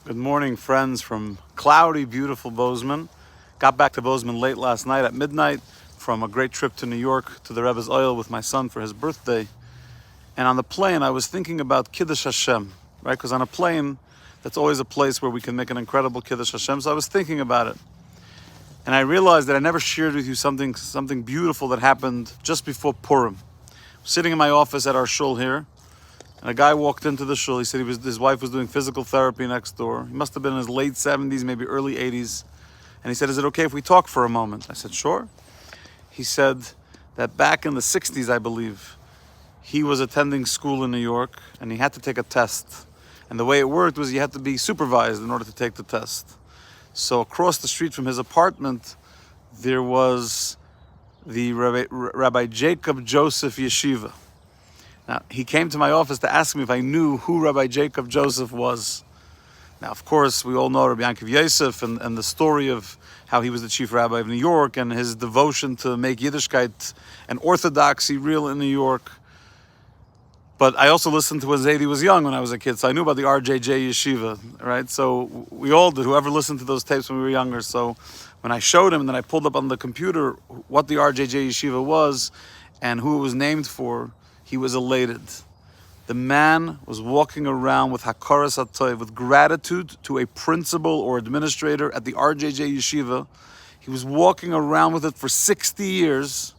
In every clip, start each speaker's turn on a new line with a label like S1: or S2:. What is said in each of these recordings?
S1: Good morning, friends from cloudy, beautiful Bozeman. Got back to Bozeman late last night at midnight from a great trip to New York to the Rebbe's Oil with my son for his birthday. And on the plane, I was thinking about Kiddush HaShem, right? Because on a plane, that's always a place where we can make an incredible Kiddush HaShem. So I was thinking about it. And I realized that I never shared with you something beautiful that happened just before Purim. Sitting in my office at our shul here, and a guy walked into the shul. He said his wife was doing physical therapy next door. He must have been in his late 70s, maybe early 80s. And he said, "Is it okay if we talk for a moment?" I said, "Sure." He said that back in the 60s, I believe, he was attending school in New York and he had to take a test. And the way it worked was you had to be supervised in order to take the test. So across the street from his apartment, there was the Rabbi Jacob Joseph Yeshiva. Now, he came to my office to ask me if I knew who Rabbi Jacob Joseph was. Now, of course, we all know Rabbi Yankov Yosef and the story of how he was the chief rabbi of New York and his devotion to make Yiddishkeit and orthodoxy real in New York. But I also listened to when Zaidy was young when I was a kid, so I knew about the RJJ Yeshiva, right? So we all did, whoever listened to those tapes when we were younger. So when I showed him and then I pulled up on the computer what the RJJ Yeshiva was and who it was named for, he was elated. The man was walking around with hakaras hatov, with gratitude to a principal or administrator at the RJJ Yeshiva. He was walking around with it for 60 years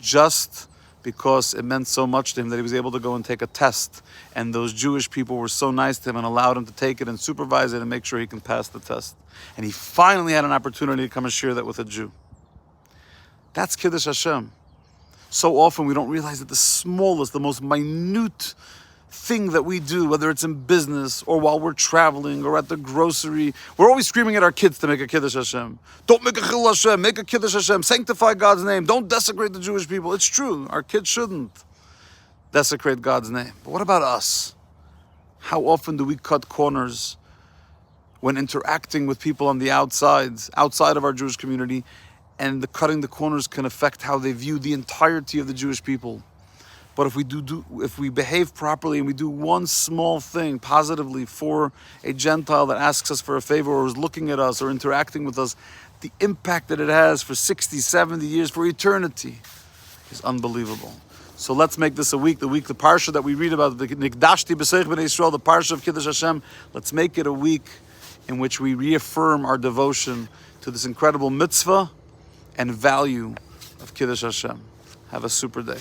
S1: just because it meant so much to him that he was able to go and take a test. And those Jewish people were so nice to him and allowed him to take it and supervise it and make sure he can pass the test. And he finally had an opportunity to come and share that with a Jew. That's Kiddush HaShem. So often we don't realize that the smallest, the most minute thing that we do, whether it's in business or while we're traveling or at the grocery, we're always screaming at our kids to make a Kiddush HaShem. Don't make a Chil Hashem, make a Kiddush HaShem, sanctify God's name, don't desecrate the Jewish people. It's true, our kids shouldn't desecrate God's name. But what about us? How often do we cut corners when interacting with people on the outside of our Jewish community, and the cutting the corners can affect how they view the entirety of the Jewish people? But if we behave properly and we do one small thing positively for a Gentile that asks us for a favor or is looking at us or interacting with us, the impact that it has for 60, 70 years, for eternity, is unbelievable. So let's make this the parsha that we read about, the Nikdashti B'Seich B'nai Yisrael, the parsha of Kiddush HaShem. Let's make it a week in which we reaffirm our devotion to this incredible mitzvah and value of Kiddush HaShem. Have a super day.